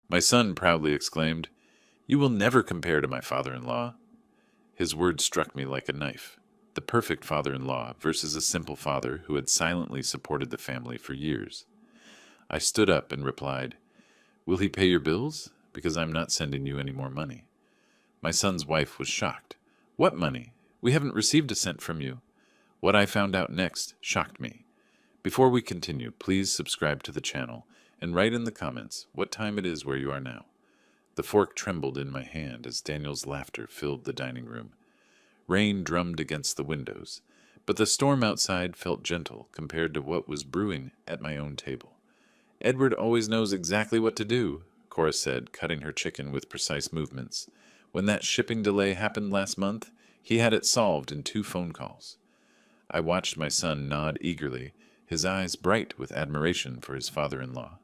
My son proudly exclaimed, "You will never compare to my father-in-law." His words struck me like a knife. The perfect father-in-law versus a simple father who had silently supported the family for years. I stood up and replied, "Will he pay your bills? Because I'm not sending you any more money." My son's wife was shocked. "What money? We haven't received a cent from you." What I found out next shocked me. Before we continue, please subscribe to the channel and write in the comments what time it is where you are now. The fork trembled in my hand as Daniel's laughter filled the dining room. Rain drummed against the windows, but the storm outside felt gentle compared to what was brewing at my own table. "Edward always knows exactly what to do," Cora said, cutting her chicken with precise movements. "When that shipping delay happened last month, he had it solved in 2 phone calls." I watched my son nod eagerly, his eyes bright with admiration for his father-in-law.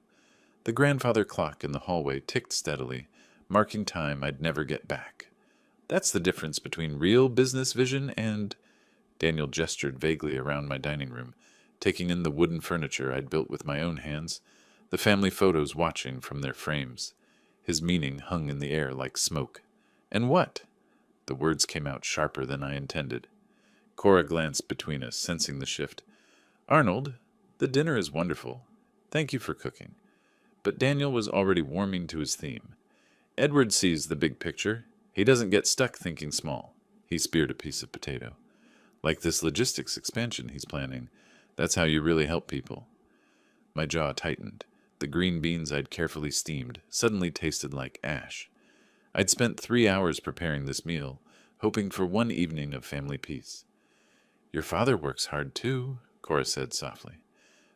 The grandfather clock in the hallway ticked steadily, marking time I'd never get back. "That's the difference between real business vision and—" Daniel gestured vaguely around my dining room, taking in the wooden furniture I'd built with my own hands, the family photos watching from their frames. His meaning hung in the air like smoke. "And what?" The words came out sharper than I intended. Cora glanced between us, sensing the shift. "Arnold, the dinner is wonderful. Thank you for cooking." But Daniel was already warming to his theme. "Edward sees the big picture. He doesn't get stuck thinking small." He speared a piece of potato. "Like this logistics expansion he's planning. That's how you really help people." My jaw tightened. The green beans I'd carefully steamed suddenly tasted like ash. I'd spent 3 hours preparing this meal, hoping for one evening of family peace. "Your father works hard too," Cora said softly.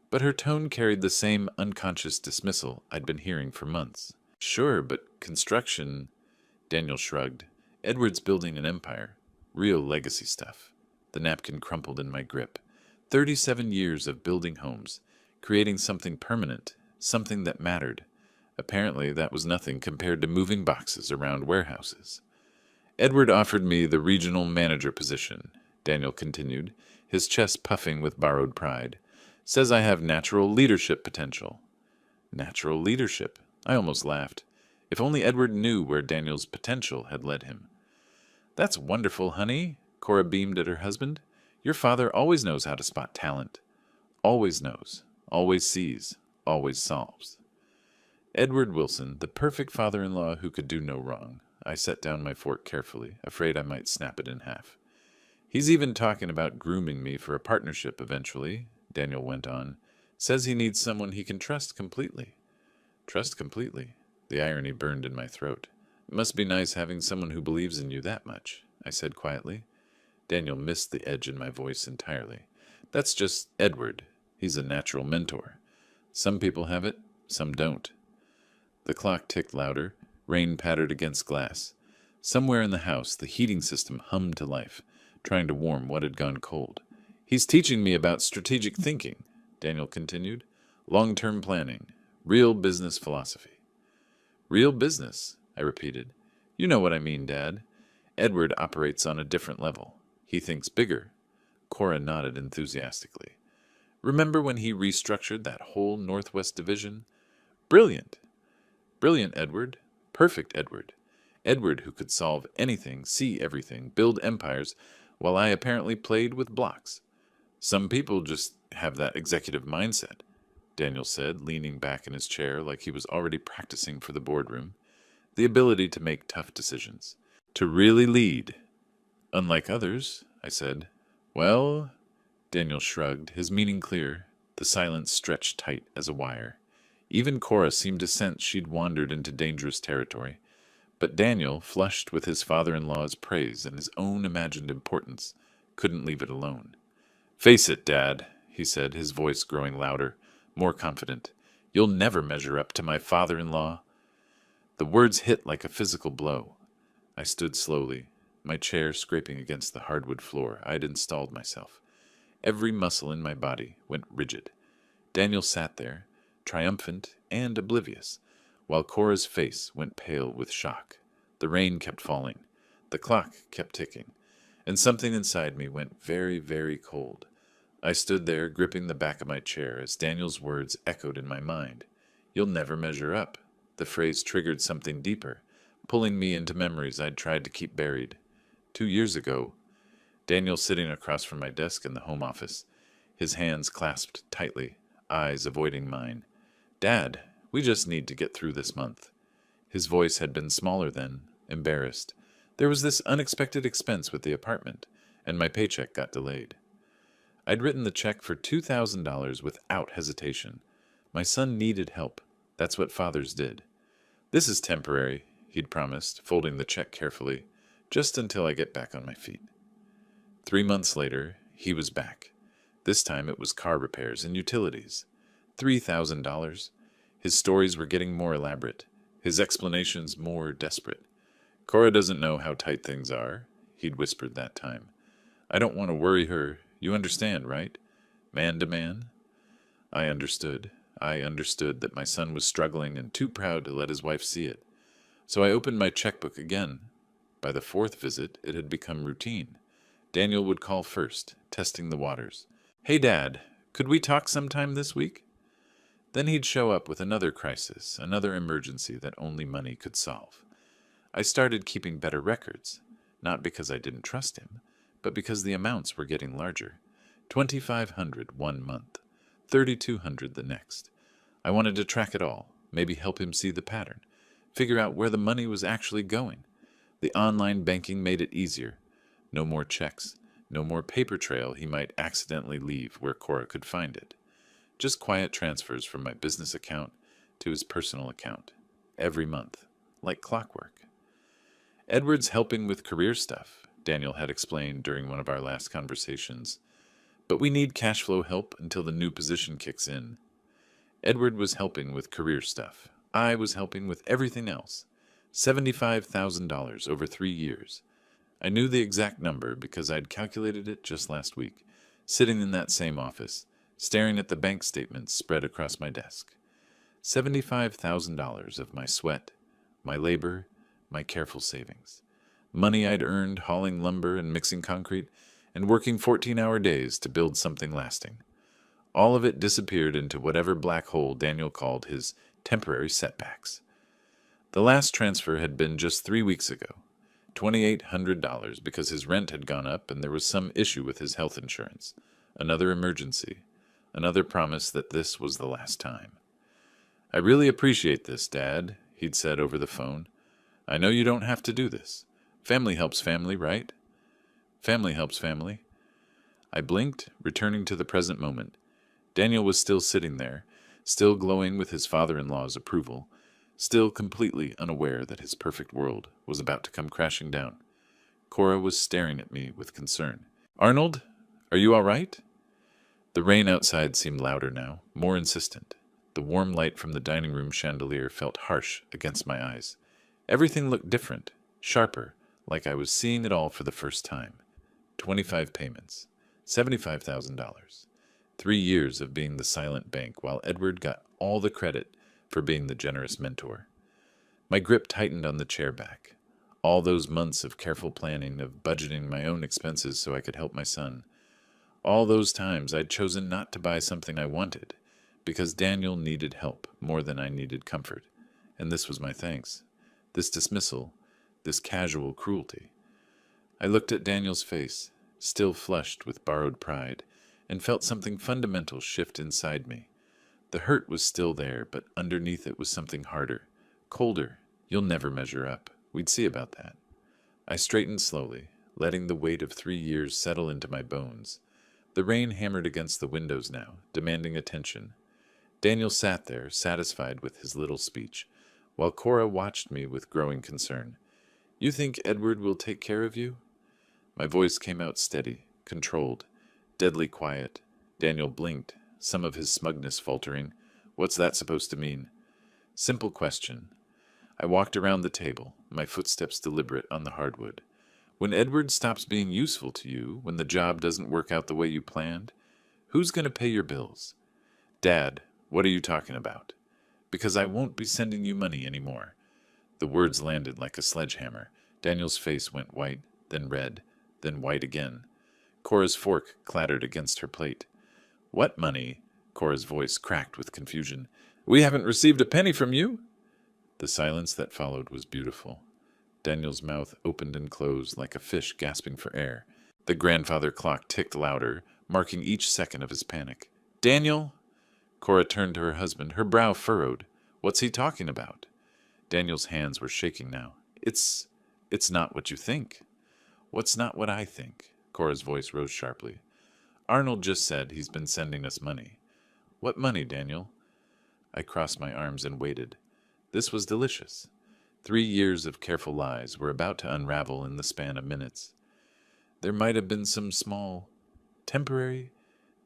But her tone carried the same unconscious dismissal I'd been hearing for months. "Sure, but construction—" Daniel shrugged. "Edward's building an empire. Real legacy stuff." The napkin crumpled in my grip. 37 years of building homes, creating something permanent, something that mattered. Apparently that was nothing compared to moving boxes around warehouses. "Edward offered me the regional manager position," Daniel continued, his chest puffing with borrowed pride. "Says I have natural leadership potential." Natural leadership. I almost laughed. If only Edward knew where Daniel's potential had led him. "That's wonderful, honey," Cora beamed at her husband. "Your father always knows how to spot talent. Always knows, always sees, always solves." Edward Wilson, the perfect father-in-law who could do no wrong. I set down my fork carefully, afraid I might snap it in half. "He's even talking about grooming me for a partnership eventually," Daniel went on. "Says he needs someone he can trust completely." Trust completely. The irony burned in my throat. "It must be nice having someone who believes in you that much," I said quietly. Daniel missed the edge in my voice entirely. "That's just Edward. He's a natural mentor. Some people have it, some don't." The clock ticked louder. Rain pattered against glass. Somewhere in the house, the heating system hummed to life, trying to warm what had gone cold. "He's teaching me about strategic thinking," Daniel continued. "Long-term planning. Real business philosophy." "Real business," I repeated. "You know what I mean, Dad. Edward operates on a different level. He thinks bigger." Cora nodded enthusiastically. "Remember when he restructured that whole Northwest Division? Brilliant. Brilliant, Edward. Perfect Edward. Edward who could solve anything, see everything, build empires, while I apparently played with blocks. Some people just have that executive mindset," Daniel said, leaning back in his chair like he was already practicing for the boardroom. "The ability to make tough decisions. To really lead." "Unlike others," I said. "Well," Daniel shrugged, his meaning clear. The silence stretched tight as a wire. Even Cora seemed to sense she'd wandered into dangerous territory. But Daniel, flushed with his father-in-law's praise and his own imagined importance, couldn't leave it alone. "Face it, Dad," he said, his voice growing louder, more confident. "You'll never measure up to my father-in-law." The words hit like a physical blow. I stood slowly, my chair scraping against the hardwood floor I'd installed myself. Every muscle in my body went rigid. Daniel sat there, triumphant and oblivious, while Cora's face went pale with shock. The rain kept falling. The clock kept ticking. And something inside me went very, very cold. I stood there, gripping the back of my chair as Daniel's words echoed in my mind. "You'll never measure up." The phrase triggered something deeper, pulling me into memories I'd tried to keep buried. 2 years ago, Daniel sitting across from my desk in the home office, his hands clasped tightly, eyes avoiding mine. "Dad, we just need to get through this month." His voice had been smaller then, embarrassed. There was this unexpected expense with the apartment, and my paycheck got delayed. I'd written the check for $2,000 without hesitation. My son needed help. That's what fathers did. "This is temporary," he'd promised, folding the check carefully, "just until I get back on my feet." 3 months later, he was back. This time it was car repairs and utilities. $3,000. His stories were getting more elaborate, his explanations more desperate. "Cora doesn't know how tight things are," he'd whispered that time. "I don't want to worry her. You understand, right? Man to man." I understood. I understood that my son was struggling and too proud to let his wife see it. So I opened my checkbook again. By the fourth visit, it had become routine. Daniel would call first, testing the waters. "Hey, Dad, could we talk sometime this week?" Then he'd show up with another crisis, another emergency that only money could solve. I started keeping better records, not because I didn't trust him, but because the amounts were getting larger. 2,500 one month, 3,200 the next. I wanted to track it all, maybe help him see the pattern, figure out where the money was actually going. The online banking made it easier. No more checks, no more paper trail he might accidentally leave where Cora could find it. Just quiet transfers from my business account to his personal account, every month, like clockwork. "Edward's helping with career stuff," Daniel had explained during one of our last conversations. "But we need cash flow help until the new position kicks in." Edward was helping with career stuff. I was helping with everything else. $75,000 over 3 years. I knew the exact number because I'd calculated it just last week, sitting in that same office, staring at the bank statements spread across my desk. $75,000 of my sweat, my labor, my careful savings. Money I'd earned hauling lumber and mixing concrete and working 14-hour days to build something lasting. All of it disappeared into whatever black hole Daniel called his temporary setbacks. The last transfer had been just 3 weeks ago. $2,800 because his rent had gone up and there was some issue with his health insurance. Another emergency. Another promise that this was the last time. "I really appreciate this, Dad," he'd said over the phone. "I know you don't have to do this. Family helps family, right?" Family helps family. I blinked, returning to the present moment. Daniel was still sitting there, still glowing with his father-in-law's approval, still completely unaware that his perfect world was about to come crashing down. Cora was staring at me with concern. "Arnold, are you all right?" The rain outside seemed louder now, more insistent. The warm light from the dining room chandelier felt harsh against my eyes. Everything looked different, sharper, like I was seeing it all for the first time. 25 payments, $75,000. 3 years of being the silent bank while Edward got all the credit for being the generous mentor. My grip tightened on the chair back. All those months of careful planning, of budgeting my own expenses so I could help my son. All those times I'd chosen not to buy something I wanted, because Daniel needed help more than I needed comfort. And this was my thanks. This dismissal, this casual cruelty. I looked at Daniel's face, still flushed with borrowed pride, and felt something fundamental shift inside me. The hurt was still there, but underneath it was something harder, colder. You'll never measure up. We'd see about that. I straightened slowly, letting the weight of 3 years settle into my bones. The rain hammered against the windows now, demanding attention. Daniel sat there, satisfied with his little speech, while Cora watched me with growing concern. "You think Edward will take care of you?" My voice came out steady, controlled, deadly quiet. Daniel blinked, some of his smugness faltering. "What's that supposed to mean?" Simple question. I walked around the table, my footsteps deliberate on the hardwood. "When Edward stops being useful to you, when the job doesn't work out the way you planned, who's going to pay your bills?" "Dad, what are you talking about?" "Because I won't be sending you money anymore." The words landed like a sledgehammer. Daniel's face went white, then red, then white again. Cora's fork clattered against her plate. "What money?" Cora's voice cracked with confusion. "We haven't received a penny from you." The silence that followed was beautiful. Daniel's mouth opened and closed like a fish gasping for air. The grandfather clock ticked louder, marking each second of his panic. Daniel! Cora turned to her husband, her brow furrowed. What's he talking about? Daniel's hands were shaking now. It's not what you think. What's not what I think? Cora's voice rose sharply. Arnold just said he's been sending us money. What money, Daniel? I crossed my arms and waited. This was delicious. 3 years of careful lies were about to unravel in the span of minutes. There might have been some small, temporary,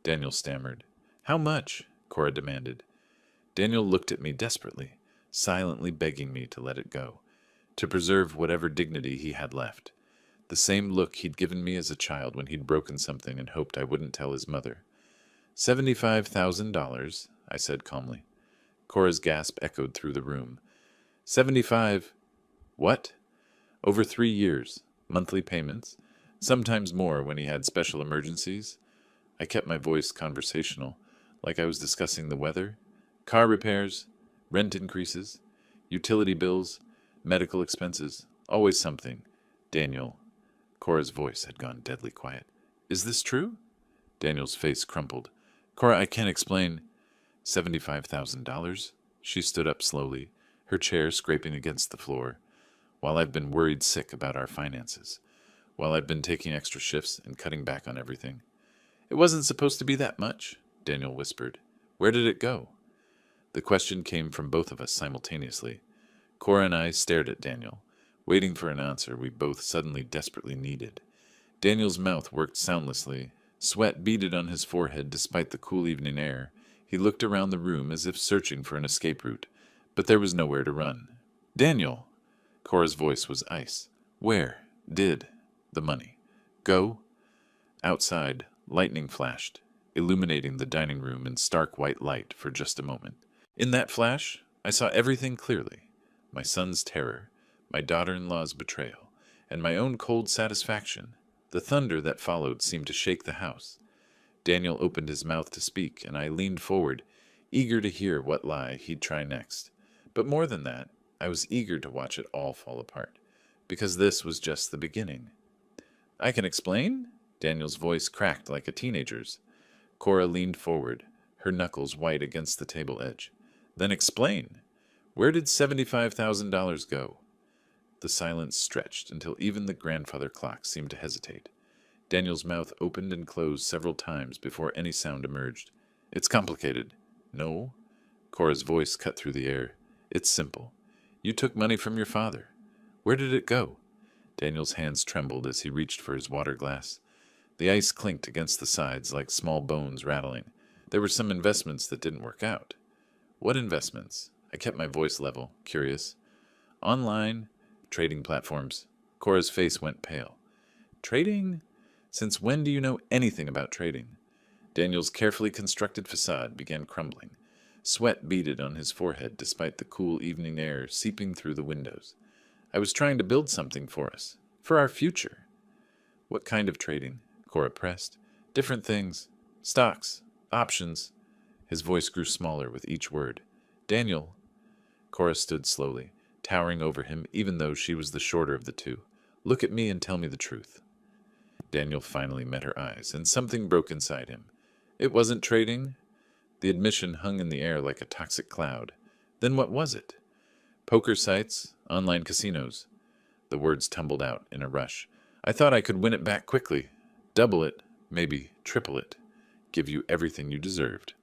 Daniel stammered. How much? Cora demanded. Daniel looked at me desperately, silently begging me to let it go, to preserve whatever dignity he had left. The same look he'd given me as a child when he'd broken something and hoped I wouldn't tell his mother. $75,000, I said calmly. Cora's gasp echoed through the room. 75. What? Over 3 years, monthly payments, sometimes more when he had special emergencies. I kept my voice conversational, like I was discussing the weather, car repairs, rent increases, utility bills, medical expenses, always something. Daniel. Cora's voice had gone deadly quiet. Is this true? Daniel's face crumpled. Cora, I can't explain. $75,000? She stood up slowly, her chair scraping against the floor. While I've been worried sick about our finances. While I've been taking extra shifts and cutting back on everything. It wasn't supposed to be that much, Daniel whispered. Where did it go? The question came from both of us simultaneously. Cora and I stared at Daniel, waiting for an answer we both suddenly desperately needed. Daniel's mouth worked soundlessly. Sweat beaded on his forehead despite the cool evening air. He looked around the room as if searching for an escape route, but there was nowhere to run. Daniel! Cora's voice was ice. Where did the money go? Outside, lightning flashed, illuminating the dining room in stark white light for just a moment. In that flash, I saw everything clearly. My son's terror, my daughter-in-law's betrayal, and my own cold satisfaction. The thunder that followed seemed to shake the house. Daniel opened his mouth to speak, and I leaned forward, eager to hear what lie he'd try next. But more than that, I was eager to watch it all fall apart, because this was just the beginning. I can explain? Daniel's voice cracked like a teenager's. Cora leaned forward, her knuckles white against the table edge. Then explain. Where did $75,000 go? The silence stretched until even the grandfather clock seemed to hesitate. Daniel's mouth opened and closed several times before any sound emerged. It's complicated. No? Cora's voice cut through the air. It's simple. You took money from your father. Where did it go? Daniel's hands trembled as he reached for his water glass. The ice clinked against the sides like small bones rattling. There were some investments that didn't work out. What investments? I kept my voice level, curious. Online, trading platforms. Cora's face went pale. Trading? Since when do you know anything about trading? Daniel's carefully constructed facade began crumbling. Sweat beaded on his forehead despite the cool evening air seeping through the windows. I was trying to build something for us, for our future. What kind of trading? Cora pressed. Different things. Stocks. Options. His voice grew smaller with each word. Daniel. Cora stood slowly, towering over him even though she was the shorter of the two. Look at me and tell me the truth. Daniel finally met her eyes, and something broke inside him. It wasn't trading. The admission hung in the air like a toxic cloud. Then what was it? Poker sites, online casinos. The words tumbled out in a rush. I thought I could win it back quickly. Double it, maybe triple it. Give you everything you deserved.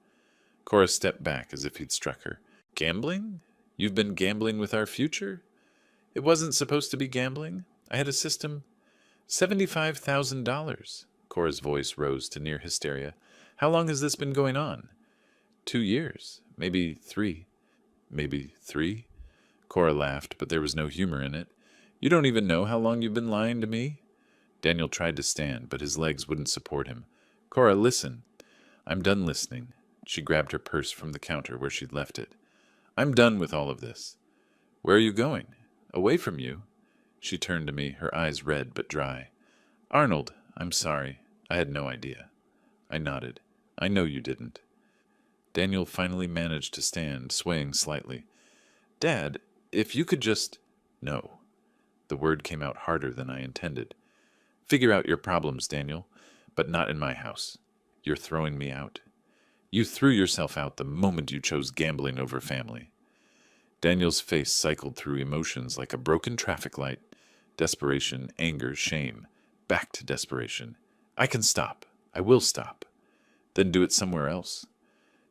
Cora stepped back as if he'd struck her. Gambling? You've been gambling with our future? It wasn't supposed to be gambling. I had a system. $75,000. Cora's voice rose to near hysteria. How long has this been going on? 2 years. Maybe 3. Maybe 3? Cora laughed, but there was no humor in it. You don't even know how long you've been lying to me? Daniel tried to stand, but his legs wouldn't support him. Cora, listen. I'm done listening. She grabbed her purse from the counter where she'd left it. I'm done with all of this. Where are you going? Away from you? She turned to me, her eyes red but dry. Arnold, I'm sorry. I had no idea. I nodded. I know you didn't. Daniel finally managed to stand, swaying slightly. Dad, if you could just... No. The word came out harder than I intended. Figure out your problems, Daniel, but not in my house. You're throwing me out. You threw yourself out the moment you chose gambling over family. Daniel's face cycled through emotions like a broken traffic light. Desperation, anger, shame. Back to desperation. I can stop. I will stop. Then do it somewhere else.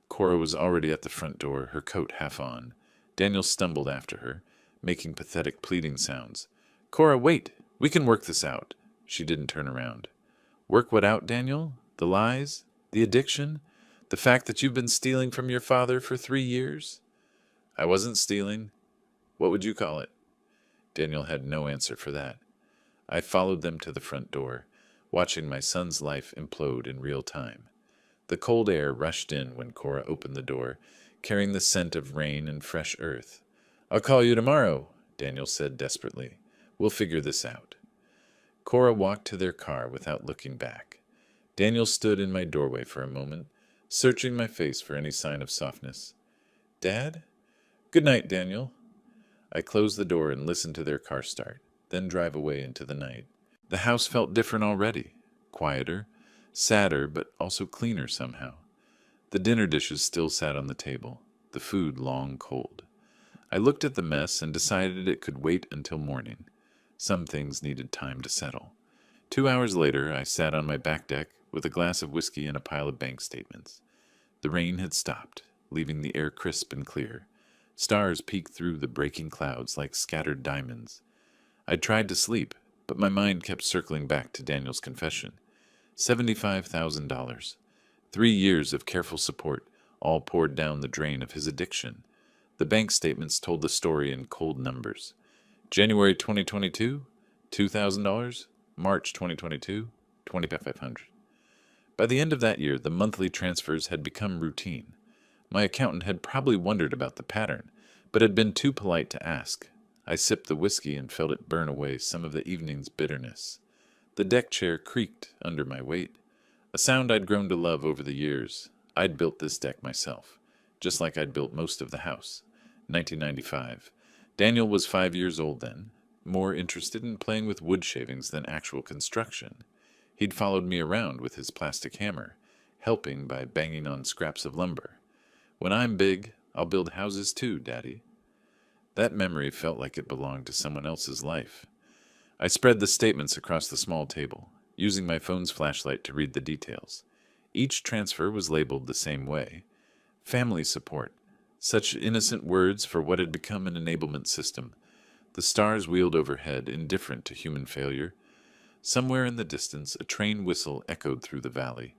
Cora was already at the front door, her coat half on. Daniel stumbled after her, making pathetic pleading sounds. Cora, wait! We can work this out. She didn't turn around. Work what out, Daniel? The lies? The addiction? The fact that you've been stealing from your father for 3 years? I wasn't stealing. What would you call it? Daniel had no answer for that. I followed them to the front door, watching my son's life implode in real time. The cold air rushed in when Cora opened the door, carrying the scent of rain and fresh earth. I'll call you tomorrow, Daniel said desperately. We'll figure this out. Cora walked to their car without looking back. Daniel stood in my doorway for a moment, searching my face for any sign of softness. Dad? Good night, Daniel. I closed the door and listened to their car start, then drive away into the night. The house felt different already, quieter, sadder, but also cleaner somehow. The dinner dishes still sat on the table, the food long cold. I looked at the mess and decided it could wait until morning. Some things needed time to settle. 2 hours later, I sat on my back deck with a glass of whiskey and a pile of bank statements. The rain had stopped, leaving the air crisp and clear. Stars peeked through the breaking clouds like scattered diamonds. I tried to sleep, but my mind kept circling back to Daniel's confession. $75,000. 3 years of careful support, all poured down the drain of his addiction. The bank statements told the story in cold numbers. January 2022, $2,000. March 2022, $2,500. By the end of that year, the monthly transfers had become routine. My accountant had probably wondered about the pattern, but had been too polite to ask. I sipped the whiskey and felt it burn away some of the evening's bitterness. The deck chair creaked under my weight, a sound I'd grown to love over the years. I'd built this deck myself, just like I'd built most of the house. 1995. Daniel was 5 years old then, more interested in playing with wood shavings than actual construction. He'd followed me around with his plastic hammer, helping by banging on scraps of lumber. When I'm big, I'll build houses too, Daddy. That memory felt like it belonged to someone else's life. I spread the statements across the small table, using my phone's flashlight to read the details. Each transfer was labeled the same way. Family support. Such innocent words for what had become an enablement system. The stars wheeled overhead, indifferent to human failure. Somewhere in the distance, a train whistle echoed through the valley.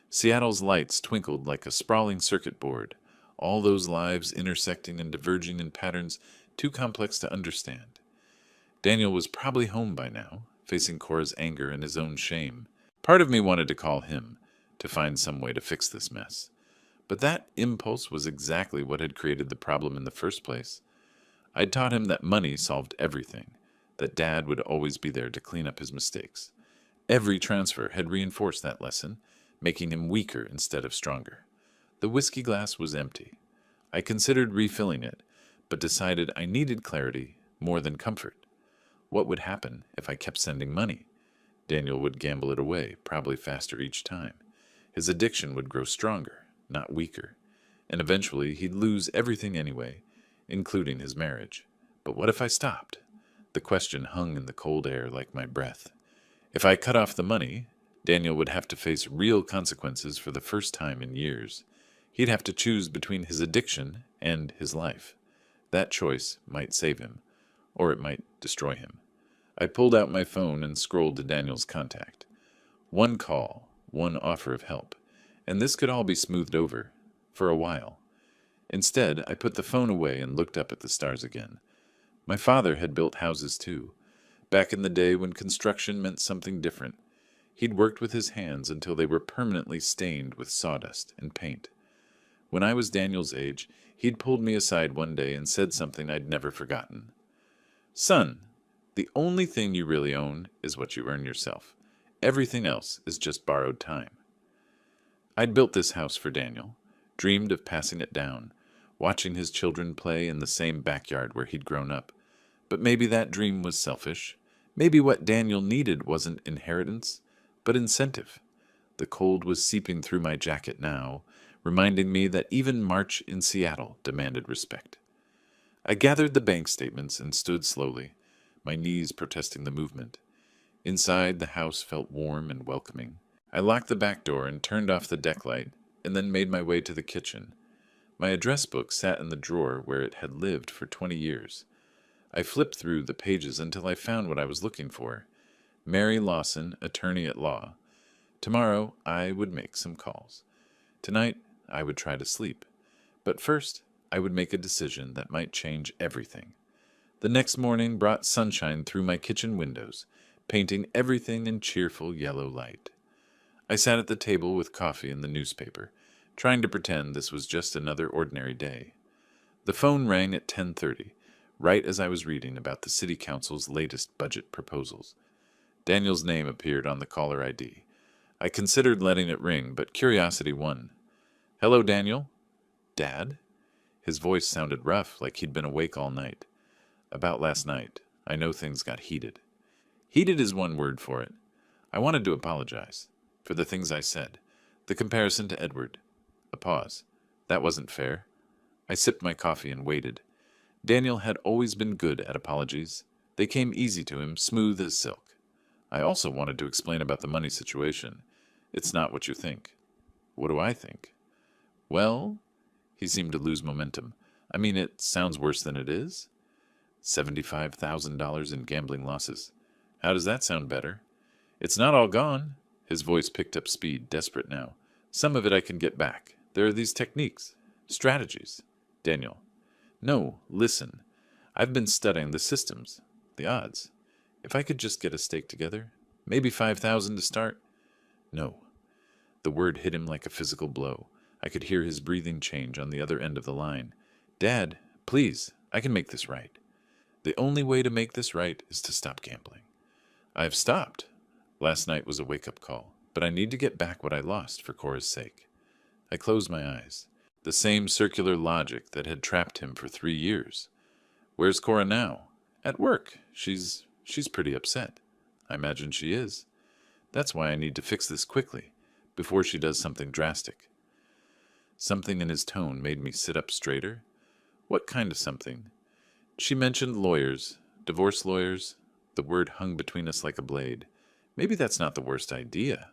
Seattle's lights twinkled like a sprawling circuit board, all those lives intersecting and diverging in patterns too complex to understand. Daniel was probably home by now, facing Cora's anger and his own shame. Part of me wanted to call him, to find some way to fix this mess. But that impulse was exactly what had created the problem in the first place. I'd taught him that money solved everything, that Dad would always be there to clean up his mistakes. Every transfer had reinforced that lesson, making him weaker instead of stronger. The whiskey glass was empty. I considered refilling it, but decided I needed clarity more than comfort. What would happen if I kept sending money? Daniel would gamble it away, probably faster each time. His addiction would grow stronger, not weaker, and eventually he'd lose everything anyway, including his marriage. But what if I stopped? The question hung in the cold air like my breath. If I cut off the money, Daniel would have to face real consequences for the first time in years. He'd have to choose between his addiction and his life. That choice might save him, or it might destroy him. I pulled out my phone and scrolled to Daniel's contact. One call, one offer of help, and this could all be smoothed over, for a while. Instead, I put the phone away and looked up at the stars again. My father had built houses too, back in the day when construction meant something different. He'd worked with his hands until they were permanently stained with sawdust and paint. When I was Daniel's age, he'd pulled me aside one day and said something I'd never forgotten. Son, the only thing you really own is what you earn yourself. Everything else is just borrowed time. I'd built this house for Daniel, dreamed of passing it down, watching his children play in the same backyard where he'd grown up. But maybe that dream was selfish. Maybe what Daniel needed wasn't inheritance, but incentive. The cold was seeping through my jacket now, reminding me that even March in Seattle demanded respect. I gathered the bank statements and stood slowly, my knees protesting the movement. Inside, the house felt warm and welcoming. I locked the back door and turned off the deck light, and then made my way to the kitchen. My address book sat in the drawer where it had lived for 20 years. I flipped through the pages until I found what I was looking for. Mary Lawson, attorney at law. Tomorrow, I would make some calls. Tonight, I would try to sleep. But first, I would make a decision that might change everything. The next morning brought sunshine through my kitchen windows, painting everything in cheerful yellow light. I sat at the table with coffee and the newspaper, trying to pretend this was just another ordinary day. The phone rang at 10:30, right as I was reading about the City Council's latest budget proposals. Daniel's name appeared on the caller ID. I considered letting it ring, but curiosity won. "Hello, Daniel?" "Dad?" His voice sounded rough, like he'd been awake all night. "About last night. I know things got heated." Heated is one word for it. I wanted to apologize for the things I said. The comparison to Edward. A pause. That wasn't fair. I sipped my coffee and waited. Daniel had always been good at apologies. They came easy to him, smooth as silk. I also wanted to explain about the money situation. It's not what you think. What do I think? Well, he seemed to lose momentum. I mean, it sounds worse than it is. $75,000 in gambling losses. How does that sound better? It's not all gone. His voice picked up speed, desperate now. Some of it I can get back. There are these techniques, strategies. Daniel. No, listen. I've been studying the systems, the odds. If I could just get a stake together, maybe 5,000 to start. No. The word hit him like a physical blow. I could hear his breathing change on the other end of the line. Dad, please, I can make this right. The only way to make this right is to stop gambling. I've stopped. Last night was a wake-up call, but I need to get back what I lost for Cora's sake. I closed my eyes. The same circular logic that had trapped him for 3 years. Where's Cora now? At work. She's pretty upset. I imagine she is. That's why I need to fix this quickly, before she does something drastic. Something in his tone made me sit up straighter. What kind of something? She mentioned lawyers, divorce lawyers. The word hung between us like a blade. Maybe that's not the worst idea.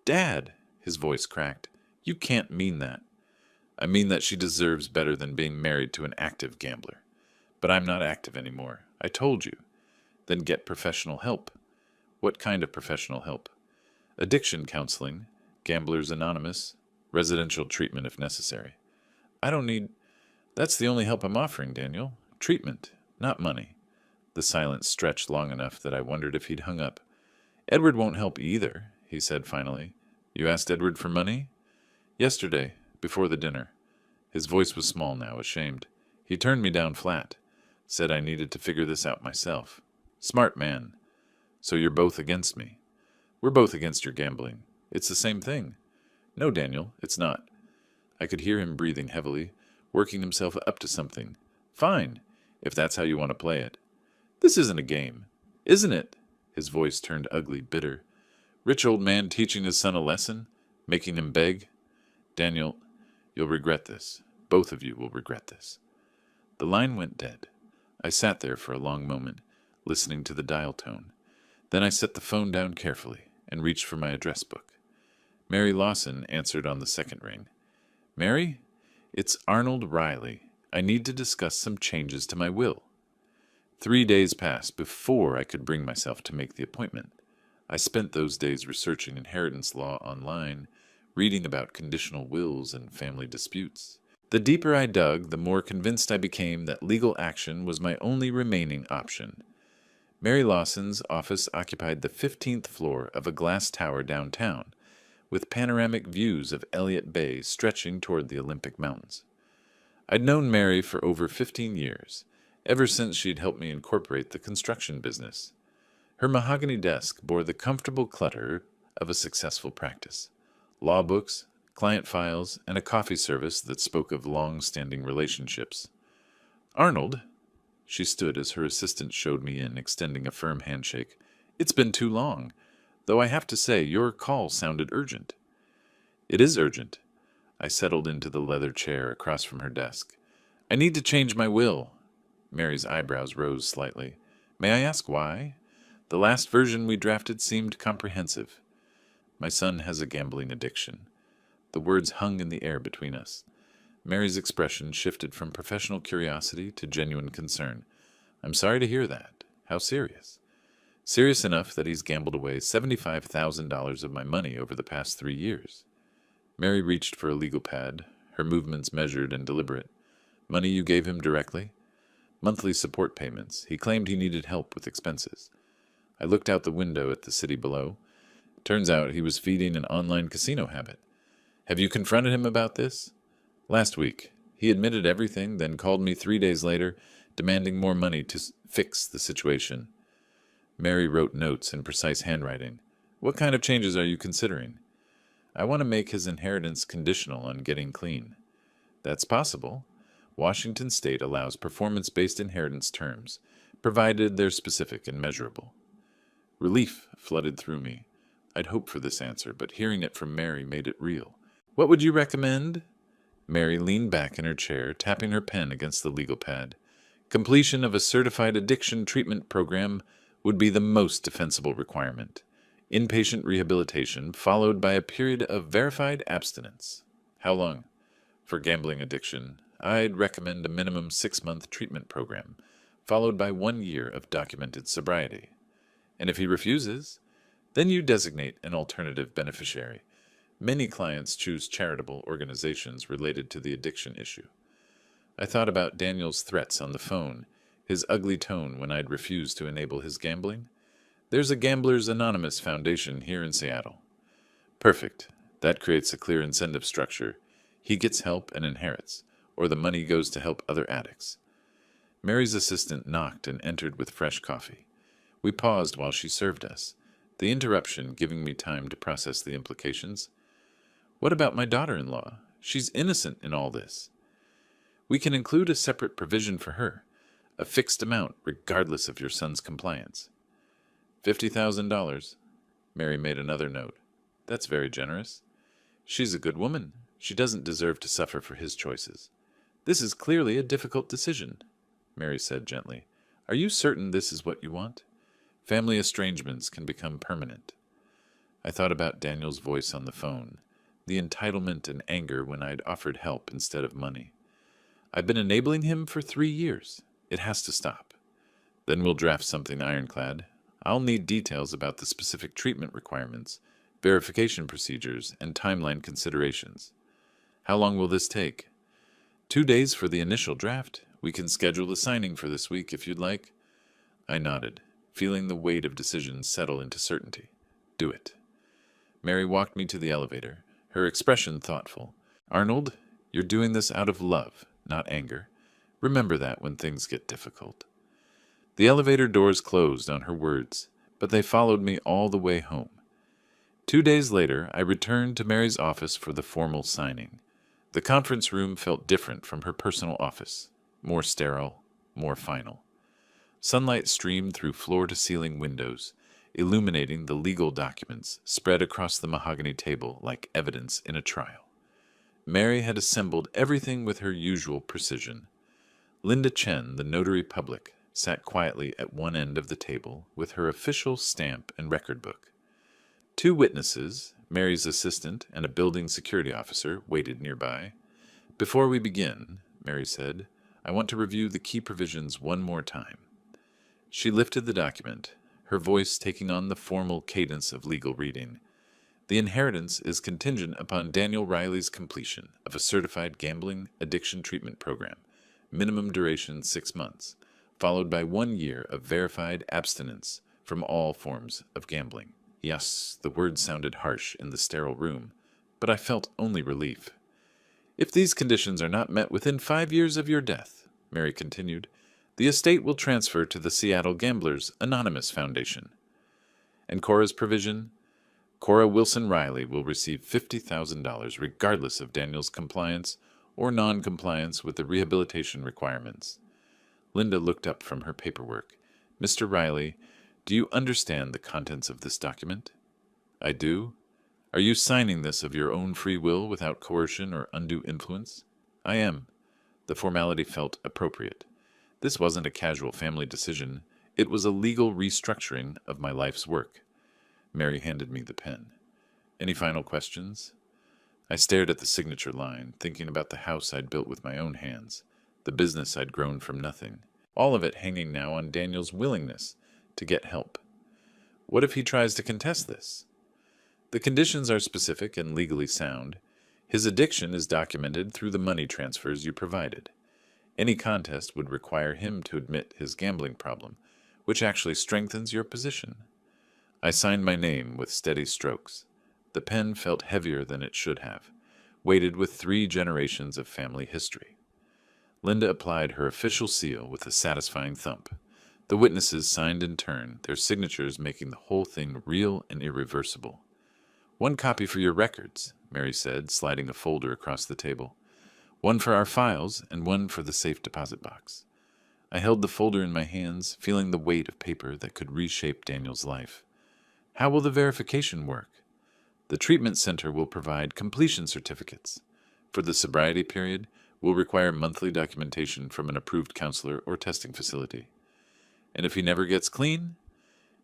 Dad, his voice cracked. You can't mean that. I mean that she deserves better than being married to an active gambler. But I'm not active anymore. I told you. Then get professional help. What kind of professional help? Addiction counseling, Gamblers Anonymous, residential treatment if necessary. I don't need... That's the only help I'm offering, Daniel. Treatment, not money. The silence stretched long enough that I wondered if he'd hung up. Edward won't help either, he said finally. You asked Edward for money? Yesterday, before the dinner. His voice was small now, ashamed. He turned me down flat. Said I needed to figure this out myself. Smart man. So you're both against me. We're both against your gambling. It's the same thing. No, Daniel, it's not. I could hear him breathing heavily, working himself up to something. Fine, if that's how you want to play it. This isn't a game. Isn't it? His voice turned ugly, bitter. Rich old man teaching his son a lesson, making him beg. Daniel, you'll regret this. Both of you will regret this. The line went dead. I sat there for a long moment, listening to the dial tone. Then I set the phone down carefully and reached for my address book. Mary Lawson answered on the second ring. Mary, it's Arnold Riley. I need to discuss some changes to my will. 3 days passed before I could bring myself to make the appointment. I spent those days researching inheritance law online, reading about conditional wills and family disputes. The deeper I dug, the more convinced I became that legal action was my only remaining option. Mary Lawson's office occupied the 15th floor of a glass tower downtown, with panoramic views of Elliott Bay stretching toward the Olympic Mountains. I'd known Mary for over 15 years, ever since she'd helped me incorporate the construction business. Her mahogany desk bore the comfortable clutter of a successful practice. Law books, client files, and a coffee service that spoke of long-standing relationships. "Arnold," she stood as her assistant showed me in, extending a firm handshake. "It's been too long, though I have to say your call sounded urgent." "It is urgent." I settled into the leather chair across from her desk. "I need to change my will." Mary's eyebrows rose slightly. "May I ask why? The last version we drafted seemed comprehensive." "My son has a gambling addiction." The words hung in the air between us. Mary's expression shifted from professional curiosity to genuine concern. "I'm sorry to hear that. How serious?" "Serious enough that he's gambled away $75,000 of my money over the past 3 years." Mary reached for a legal pad, her movements measured and deliberate. "Money you gave him directly?" "Monthly support payments. He claimed he needed help with expenses." I looked out the window at the city below. Turns out he was feeding an online casino habit. "Have you confronted him about this?" "Last week. He admitted everything, then called me 3 days later, demanding more money to fix the situation." Mary wrote notes in precise handwriting. "What kind of changes are you considering?" "I want to make his inheritance conditional on getting clean." "That's possible. Washington state allows performance-based inheritance terms, provided they're specific and measurable." Relief flooded through me. I'd hoped for this answer, but hearing it from Mary made it real. "What would you recommend?" Mary leaned back in her chair, tapping her pen against the legal pad. "Completion of a certified addiction treatment program would be the most defensible requirement. Inpatient rehabilitation, followed by a period of verified abstinence." "How long?" "For gambling addiction, I'd recommend a minimum 6-month treatment program, followed by 1 year of documented sobriety." "And if he refuses?" "Then you designate an alternative beneficiary. Many clients choose charitable organizations related to the addiction issue." I thought about Daniel's threats on the phone, his ugly tone when I'd refused to enable his gambling. "There's a Gamblers Anonymous Foundation here in Seattle." "Perfect. That creates a clear incentive structure. He gets help and inherits, or the money goes to help other addicts." Mary's assistant knocked and entered with fresh coffee. We paused while she served us, the interruption giving me time to process the implications. "What about my daughter-in-law? She's innocent in all this." "We can include a separate provision for her, a fixed amount regardless of your son's compliance." $50,000. Mary made another note. "That's very generous." "She's a good woman. She doesn't deserve to suffer for his choices." "This is clearly a difficult decision," Mary said gently. "Are you certain this is what you want? Family estrangements can become permanent." I thought about Daniel's voice on the phone, the entitlement and anger when I'd offered help instead of money. "I've been enabling him for 3 years. It has to stop." "Then we'll draft something ironclad. I'll need details about the specific treatment requirements, verification procedures, and timeline considerations." "How long will this take?" 2 days for the initial draft. We can schedule a signing for this week if you'd like." I nodded, feeling the weight of decisions settle into certainty. "Do it." Mary walked me to the elevator, her expression thoughtful. "Arnold, you're doing this out of love, not anger. Remember that when things get difficult." The elevator doors closed on her words, but they followed me all the way home. 2 days later, I returned to Mary's office for the formal signing. The conference room felt different from her personal office, more sterile, more final. Sunlight streamed through floor-to-ceiling windows, illuminating the legal documents spread across the mahogany table like evidence in a trial. Mary had assembled everything with her usual precision. Linda Chen, the notary public, sat quietly at one end of the table with her official stamp and record book. 2 witnesses, Mary's assistant and a building security officer, waited nearby. "Before we begin," Mary said, "I want to review the key provisions one more time." She lifted the document, her voice taking on the formal cadence of legal reading. "The inheritance is contingent upon Daniel Riley's completion of a certified gambling addiction treatment program, minimum duration 6 months, followed by 1 year of verified abstinence from all forms of gambling." Yes, the words sounded harsh in the sterile room, but I felt only relief. "If these conditions are not met within 5 years of your death," Mary continued, "the estate will transfer to the Seattle Gamblers Anonymous Foundation." "And Cora's provision?" Cora Wilson Riley will receive $50,000 regardless of Daniel's compliance or non-compliance with the rehabilitation requirements. Linda looked up from her paperwork. Mr. Riley, do you understand the contents of this document? I do. Are you signing this of your own free will without coercion or undue influence? I am. The formality felt appropriate. This wasn't a casual family decision. It was a legal restructuring of my life's work. Mary handed me the pen. Any final questions? I stared at the signature line, thinking about the house I'd built with my own hands, the business I'd grown from nothing, all of it hanging now on Daniel's willingness to get help. What if he tries to contest this? The conditions are specific and legally sound. His addiction is documented through the money transfers you provided. Any contest would require him to admit his gambling problem, which actually strengthens your position. I signed my name with steady strokes. The pen felt heavier than it should have, weighted with 3 generations of family history. Linda applied her official seal with a satisfying thump. The witnesses signed in turn, their signatures making the whole thing real and irreversible. One copy for your records, Mary said, sliding a folder across the table. One for our files and one for the safe deposit box. I held the folder in my hands, feeling the weight of paper that could reshape Daniel's life. How will the verification work? The treatment center will provide completion certificates. For the sobriety period, we'll require monthly documentation from an approved counselor or testing facility. And if he never gets clean?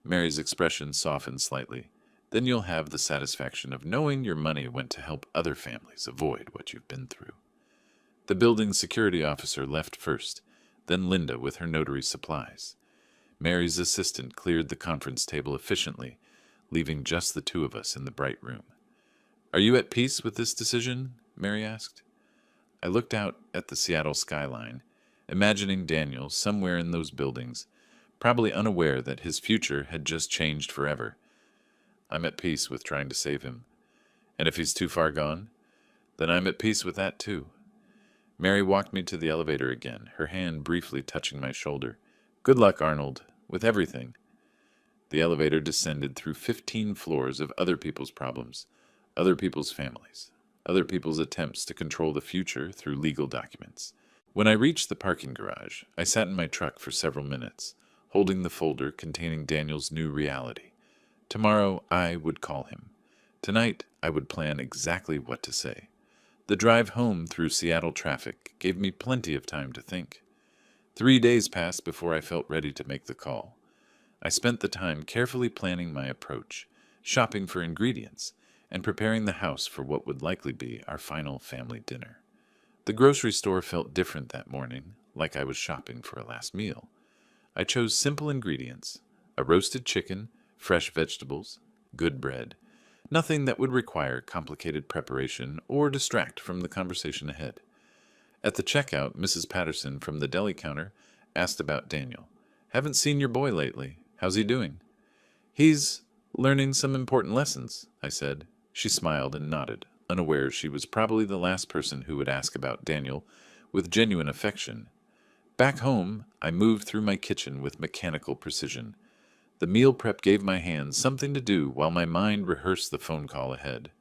Mary's expression softened slightly. Then you'll have the satisfaction of knowing your money went to help other families avoid what you've been through. The building's security officer left first, then Linda with her notary supplies. Mary's assistant cleared the conference table efficiently, leaving just the 2 of us in the bright room. Are you at peace with this decision? Mary asked. I looked out at the Seattle skyline, imagining Daniel somewhere in those buildings, probably unaware that his future had just changed forever. I'm at peace with trying to save him. And if he's too far gone, then I'm at peace with that too. Mary walked me to the elevator again, her hand briefly touching my shoulder. Good luck, Arnold, with everything. The elevator descended through 15 floors of other people's problems, other people's families, other people's attempts to control the future through legal documents. When I reached the parking garage, I sat in my truck for several minutes, holding the folder containing Daniel's new reality. Tomorrow I would call him. Tonight I would plan exactly what to say. The drive home through Seattle traffic gave me plenty of time to think. 3 days passed before I felt ready to make the call. I spent the time carefully planning my approach, shopping for ingredients, and preparing the house for what would likely be our final family dinner. The grocery store felt different that morning, like I was shopping for a last meal. I chose simple ingredients, a roasted chicken, fresh vegetables, good bread, nothing that would require complicated preparation or distract from the conversation ahead. At the checkout, Mrs. Patterson from the deli counter asked about Daniel. Haven't seen your boy lately. How's he doing? He's learning some important lessons, I said. She smiled and nodded, unaware she was probably the last person who would ask about Daniel with genuine affection. Back home, I moved through my kitchen with mechanical precision. The meal prep gave my hands something to do while my mind rehearsed the phone call ahead.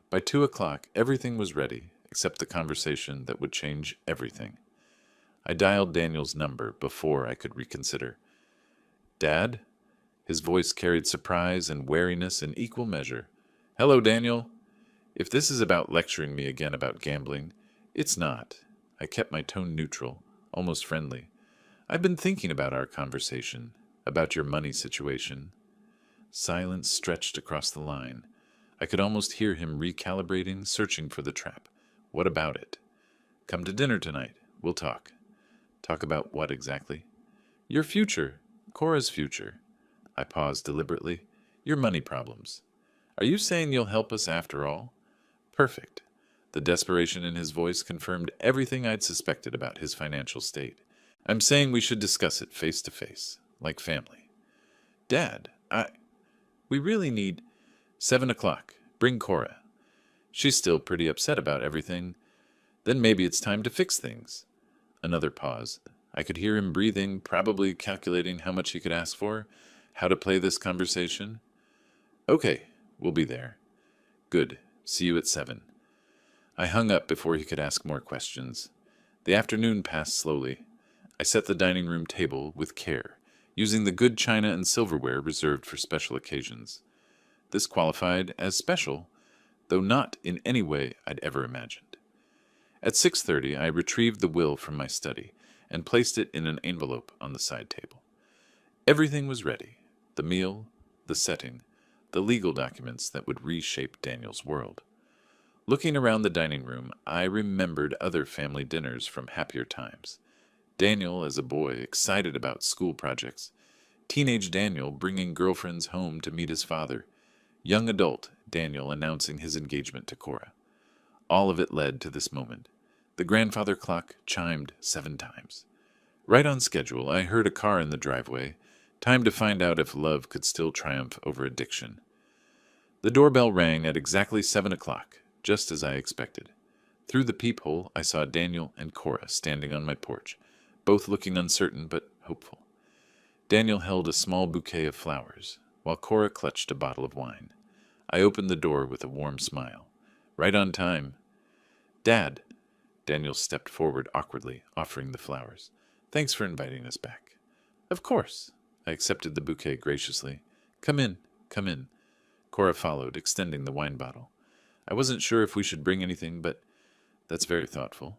By 2 o'clock, everything was ready, except the conversation that would change everything. I dialed Daniel's number before I could reconsider. Dad? His voice carried surprise and wariness in equal measure. Hello, Daniel. If this is about lecturing me again about gambling, it's not. I kept my tone neutral, almost friendly. I've been thinking about our conversation, about your money situation. Silence stretched across the line. I could almost hear him recalibrating, searching for the trap. What about it? Come to dinner tonight. We'll talk. Talk about what exactly? Your future. Cora's future. I paused deliberately. Your money problems. Are you saying you'll help us after all? Perfect. The desperation in his voice confirmed everything I'd suspected about his financial state. I'm saying we should discuss it face to face, like family. Dad, we really need 7 o'clock. Bring Cora. She's still pretty upset about everything. Then maybe it's time to fix things. Another pause. I could hear him breathing, probably calculating how much he could ask for, how to play this conversation. Okay, We'll be there. Good. See you at 7. I hung up before he could ask more questions. The afternoon passed slowly. I set the dining room table with care, using the good china and silverware reserved for special occasions. This qualified as special, though not in any way I'd ever imagined. At 6:30, I retrieved the will from my study and placed it in an envelope on the side table. Everything was ready: the meal, the setting, the legal documents that would reshape Daniel's world. Looking around the dining room, I remembered other family dinners from happier times. Daniel, as a boy, excited about school projects. Teenage Daniel bringing girlfriends home to meet his father. Young adult Daniel announcing his engagement to Cora. All of it led to this moment. The grandfather clock chimed 7 times. Right on schedule, I heard a car in the driveway. Time to find out if love could still triumph over addiction. The doorbell rang at exactly 7 o'clock, just as I expected. Through the peephole, I saw Daniel and Cora standing on my porch, both looking uncertain but hopeful. Daniel held a small bouquet of flowers, while Cora clutched a bottle of wine. I opened the door with a warm smile. Right on time. Dad! Daniel stepped forward awkwardly, offering the flowers. Thanks for inviting us back. Of course. I accepted the bouquet graciously. Come in, come in. Cora followed, extending the wine bottle. I wasn't sure if we should bring anything, but that's very thoughtful.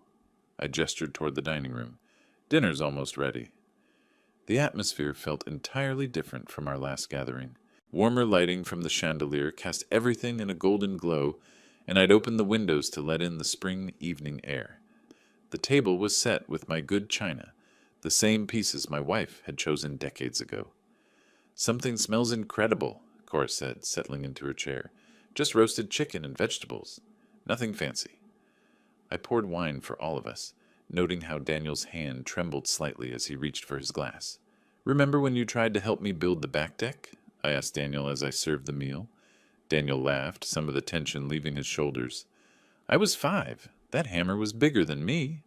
I gestured toward the dining room. Dinner's almost ready. The atmosphere felt entirely different from our last gathering. Warmer lighting from the chandelier cast everything in a golden glow, and I'd opened the windows to let in the spring evening air. The table was set with my good china, the same pieces my wife had chosen decades ago. Something smells incredible, Cora said, settling into her chair. Just roasted chicken and vegetables. Nothing fancy. I poured wine for all of us, noting how Daniel's hand trembled slightly as he reached for his glass. Remember when you tried to help me build the back deck? I asked Daniel as I served the meal. Daniel laughed, some of the tension leaving his shoulders. I was 5. That hammer was bigger than me.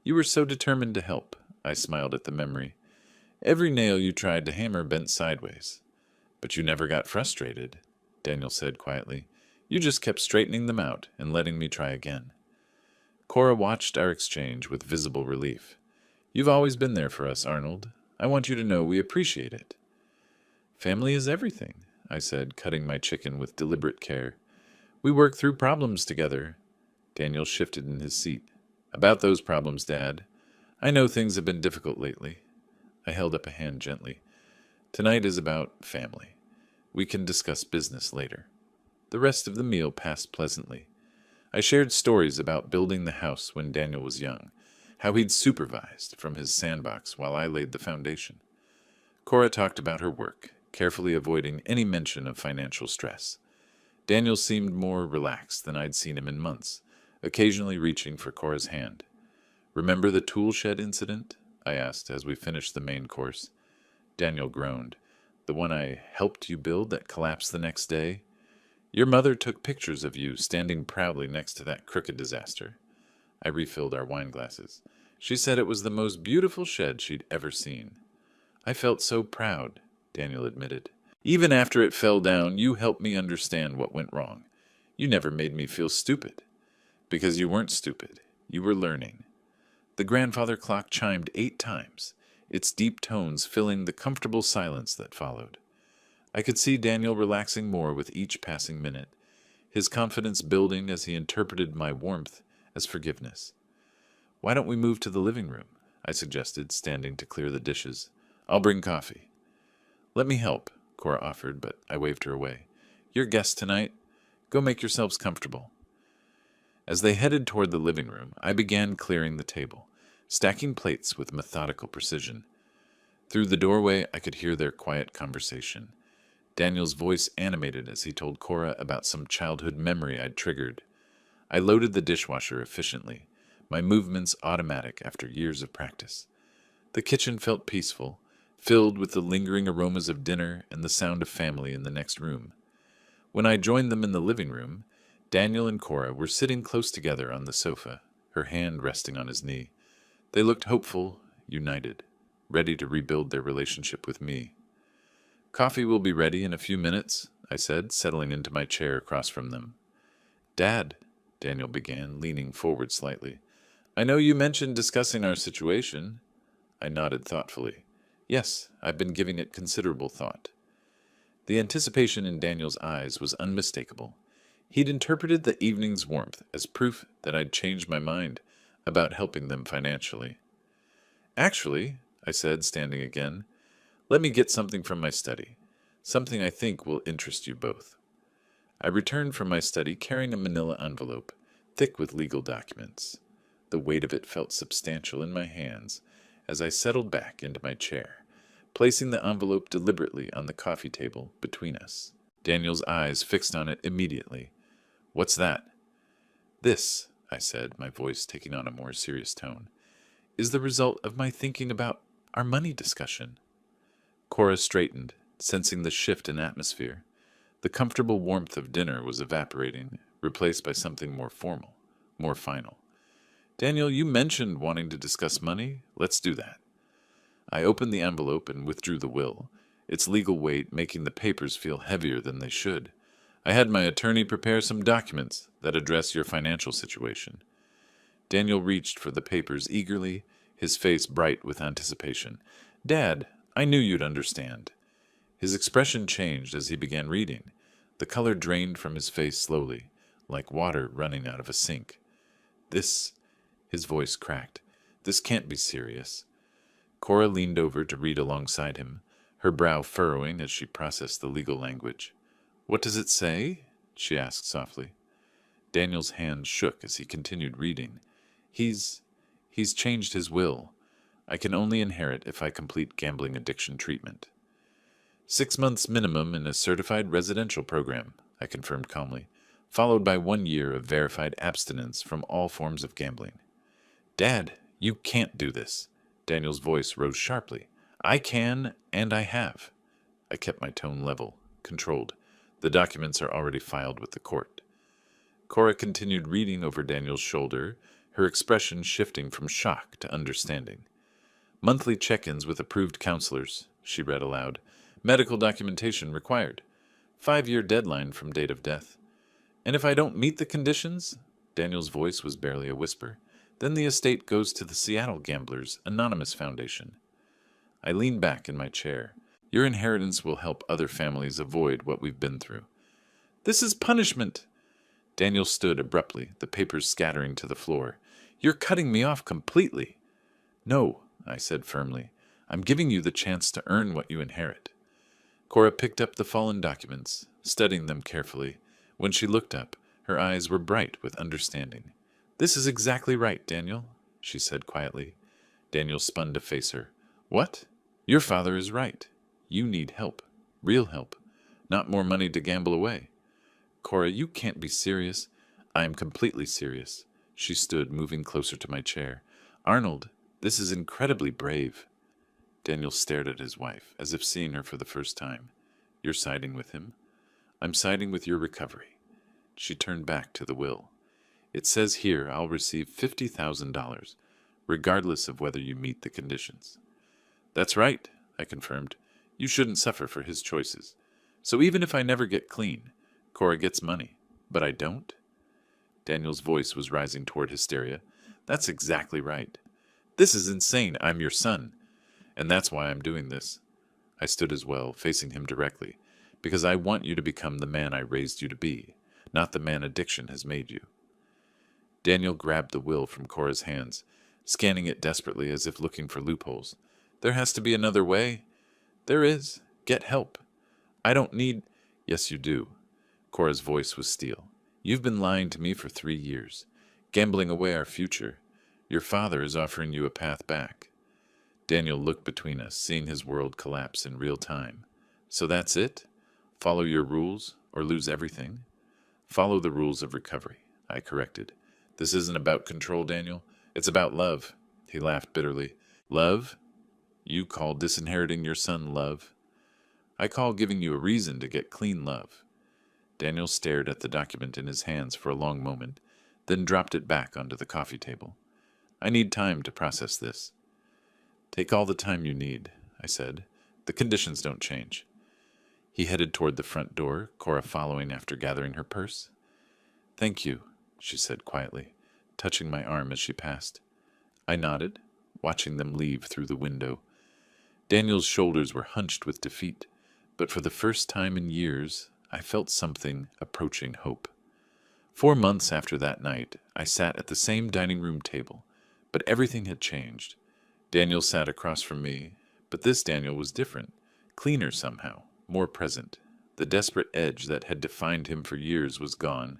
You were so determined to help. I smiled at the memory. Every nail you tried to hammer bent sideways. But you never got frustrated, Daniel said quietly. You just kept straightening them out and letting me try again. Cora watched our exchange with visible relief. You've always been there for us, Arnold. I want you to know we appreciate it. Family is everything, I said, cutting my chicken with deliberate care. We work through problems together. Daniel shifted in his seat. About those problems, Dad. I know things have been difficult lately. I held up a hand gently. Tonight is about family. We can discuss business later. The rest of the meal passed pleasantly. I shared stories about building the house when Daniel was young, how he'd supervised from his sandbox while I laid the foundation. Cora talked about her work, carefully avoiding any mention of financial stress. Daniel seemed more relaxed than I'd seen him in months, occasionally reaching for Cora's hand. Remember the tool shed incident? I asked as we finished the main course. Daniel groaned. The one I helped you build that collapsed the next day? Your mother took pictures of you standing proudly next to that crooked disaster. I refilled our wine glasses. She said it was the most beautiful shed she'd ever seen. I felt so proud, Daniel admitted. Even after it fell down, you helped me understand what went wrong. You never made me feel stupid. Because you weren't stupid. You were learning. The grandfather clock chimed 8 times, its deep tones filling the comfortable silence that followed. I could see Daniel relaxing more with each passing minute, his confidence building as he interpreted my warmth as forgiveness. Why don't we move to the living room? I suggested, standing to clear the dishes. I'll bring coffee. Let me help, Cora offered, but I waved her away. You're guests tonight. Go make yourselves comfortable. As they headed toward the living room, I began clearing the table, stacking plates with methodical precision. Through the doorway, I could hear their quiet conversation. Daniel's voice animated as he told Cora about some childhood memory I'd triggered. I loaded the dishwasher efficiently, my movements automatic after years of practice. The kitchen felt peaceful, filled with the lingering aromas of dinner and the sound of family in the next room. When I joined them in the living room, Daniel and Cora were sitting close together on the sofa, her hand resting on his knee. They looked hopeful, united, ready to rebuild their relationship with me. Coffee will be ready in a few minutes, I said, settling into my chair across from them. Dad, Daniel began, leaning forward slightly. I know you mentioned discussing our situation. I nodded thoughtfully. Yes, I've been giving it considerable thought. The anticipation in Daniel's eyes was unmistakable. He'd interpreted the evening's warmth as proof that I'd changed my mind about helping them financially. Actually, I said, standing again, let me get something from my study, something I think will interest you both. I returned from my study carrying a manila envelope, thick with legal documents. The weight of it felt substantial in my hands as I settled back into my chair, placing the envelope deliberately on the coffee table between us. Daniel's eyes fixed on it immediately. What's that? This, I said, my voice taking on a more serious tone, is the result of my thinking about our money discussion. Cora straightened, sensing the shift in atmosphere. The comfortable warmth of dinner was evaporating, replaced by something more formal, more final. Daniel, you mentioned wanting to discuss money. Let's do that. I opened the envelope and withdrew the will, its legal weight making the papers feel heavier than they should. I had my attorney prepare some documents that address your financial situation. Daniel reached for the papers eagerly, his face bright with anticipation. Dad, I knew you'd understand. His expression changed as he began reading. The color drained from his face slowly, like water running out of a sink. His voice cracked. This can't be serious. Cora leaned over to read alongside him, her brow furrowing as she processed the legal language. What does it say? She asked softly. Daniel's hand shook as he continued reading. He's changed his will. I can only inherit if I complete gambling addiction treatment. 6 months minimum in a certified residential program, I confirmed calmly, followed by 1 year of verified abstinence from all forms of gambling. Dad, you can't do this. Daniel's voice rose sharply. I can, and I have. I kept my tone level, controlled. The documents are already filed with the court. Cora continued reading over Daniel's shoulder, her expression shifting from shock to understanding. Monthly check-ins with approved counselors, she read aloud. Medical documentation required. 5-year deadline from date of death. And if I don't meet the conditions, Daniel's voice was barely a whisper, then the estate goes to the Seattle Gamblers Anonymous Foundation. I leaned back in my chair. Your inheritance will help other families avoid what we've been through. This is punishment. Daniel stood abruptly, the papers scattering to the floor. You're cutting me off completely. No, I said firmly. I'm giving you the chance to earn what you inherit. Cora picked up the fallen documents, studying them carefully. When she looked up, her eyes were bright with understanding. This is exactly right, Daniel, she said quietly. Daniel spun to face her. What? Your father is right. You need help. Real help. Not more money to gamble away. Cora, you can't be serious. I am completely serious. She stood, moving closer to my chair. Arnold, this is incredibly brave. Daniel stared at his wife, as if seeing her for the first time. You're siding with him? I'm siding with your recovery. She turned back to the will. It says here I'll receive $50,000, regardless of whether you meet the conditions. That's right, I confirmed. You shouldn't suffer for his choices. So even if I never get clean, Cora gets money. But I don't? Daniel's voice was rising toward hysteria. That's exactly right. This is insane. I'm your son. And that's why I'm doing this. I stood as well, facing him directly, because I want you to become the man I raised you to be, not the man addiction has made you. Daniel grabbed the will from Cora's hands, scanning it desperately as if looking for loopholes. There has to be another way. There is. Get help. I don't need... Yes, you do. Cora's voice was steel. You've been lying to me for 3 years, gambling away our future. Your father is offering you a path back. Daniel looked between us, seeing his world collapse in real time. So that's it? Follow your rules, or lose everything? Follow the rules of recovery, I corrected. This isn't about control, Daniel. It's about love. He laughed bitterly. Love? You call disinheriting your son love? I call giving you a reason to get clean love. Daniel stared at the document in his hands for a long moment, then dropped it back onto the coffee table. I need time to process this. Take all the time you need, I said. The conditions don't change. He headed toward the front door, Cora following after gathering her purse. "Thank you," she said quietly, touching my arm as she passed. I nodded, watching them leave through the window. Daniel's shoulders were hunched with defeat, but for the first time in years, I felt something approaching hope. 4 months after that night, I sat at the same dining room table, but everything had changed. Daniel sat across from me, but this Daniel was different, cleaner somehow, more present. The desperate edge that had defined him for years was gone,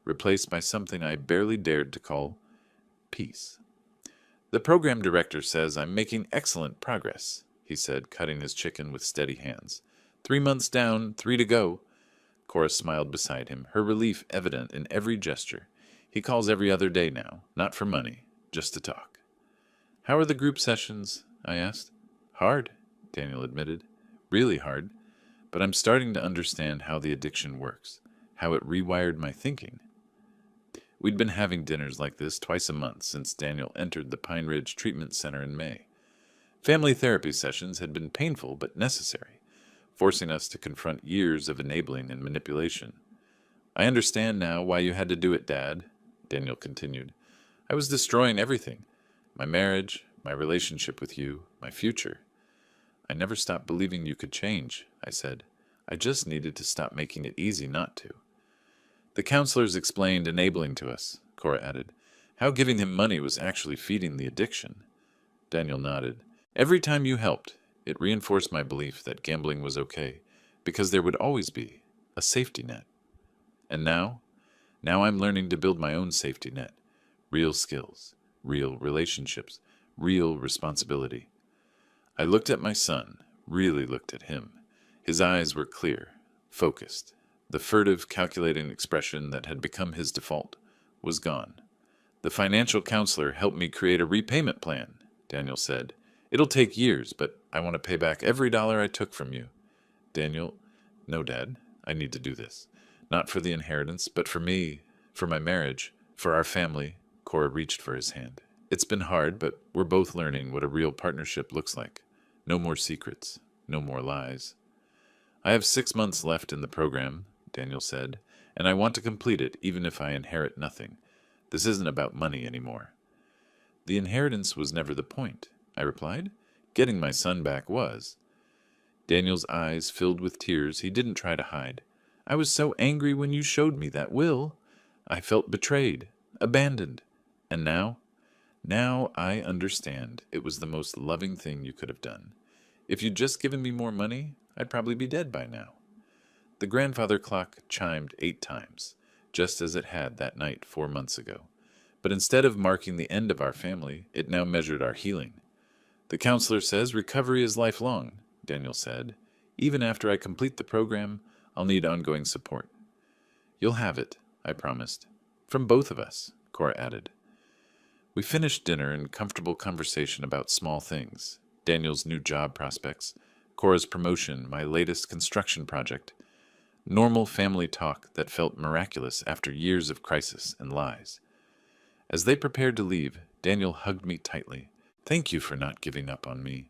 replaced by something I barely dared to call peace. "The program director says I'm making excellent progress," he said, cutting his chicken with steady hands. 3 months down, 3 to go." Cora smiled beside him, her relief evident in every gesture. "He calls every other day now, not for money, just to talk." "How are the group sessions?" I asked. "Hard," Daniel admitted. "Really hard. But I'm starting to understand how the addiction works, how it rewired my thinking." We'd been having dinners like this twice a month since Daniel entered the Pine Ridge Treatment Center in May. Family therapy sessions had been painful but necessary, forcing us to confront years of enabling and manipulation. "I understand now why you had to do it, Dad," Daniel continued. "I was destroying everything. My marriage, my relationship with you, my future." "I never stopped believing you could change," I said. "I just needed to stop making it easy not to." "The counselors explained enabling to us," Cora added. "How giving him money was actually feeding the addiction." Daniel nodded. "Every time you helped, it reinforced my belief that gambling was okay, because there would always be a safety net. And now I'm learning to build my own safety net. Real skills, real relationships, real responsibility." I looked at my son, really looked at him. His eyes were clear, focused. The furtive, calculating expression that had become his default was gone. "The financial counselor helped me create a repayment plan," Daniel said. "It'll take years, but I want to pay back every dollar I took from you." Daniel, "No, Dad, I need to do this. Not for the inheritance, but for me, for my marriage, for our family." Cora reached for his hand. "It's been hard, but we're both learning what a real partnership looks like. No more secrets, no more lies." "I have 6 months left in the program," Daniel said, "and I want to complete it even if I inherit nothing. This isn't about money anymore." "The inheritance was never the point," I replied. "Getting my son back was." Daniel's eyes filled with tears he didn't try to hide. "I was so angry when you showed me that will. I felt betrayed, abandoned. And now I understand it was the most loving thing you could have done. If you'd just given me more money, I'd probably be dead by now." The grandfather clock chimed 8 times, just as it had that night 4 months ago. But instead of marking the end of our family, it now measured our healing. "The counselor says recovery is lifelong," Daniel said. "Even after I complete the program, I'll need ongoing support." "You'll have it," I promised. "From both of us," Cora added. We finished dinner in comfortable conversation about small things: Daniel's new job prospects, Cora's promotion, my latest construction project. Normal family talk that felt miraculous after years of crisis and lies. As they prepared to leave, Daniel hugged me tightly. "Thank you for not giving up on me.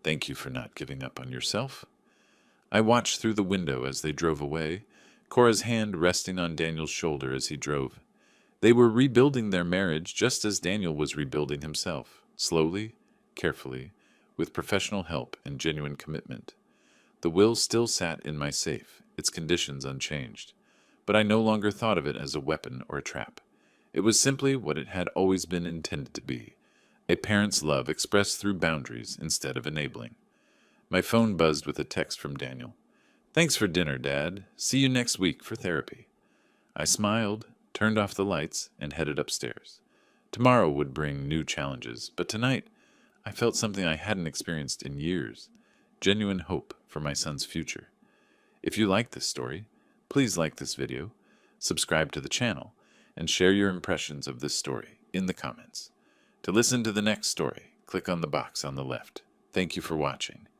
Thank you for not giving up on yourself." I watched through the window as they drove away, Cora's hand resting on Daniel's shoulder as he drove. They were rebuilding their marriage just as Daniel was rebuilding himself, slowly, carefully, with professional help and genuine commitment. The will still sat in my safe, its conditions unchanged, but I no longer thought of it as a weapon or a trap. It was simply what it had always been intended to be: a parent's love expressed through boundaries instead of enabling. My phone buzzed with a text from Daniel. "Thanks for dinner, Dad. See you next week for therapy." I smiled, turned off the lights, and headed upstairs. Tomorrow would bring new challenges, but tonight I felt something I hadn't experienced in years: genuine hope for my son's future. If you like this story, please like this video, subscribe to the channel, and share your impressions of this story in the comments. To listen to the next story, click on the box on the left. Thank you for watching.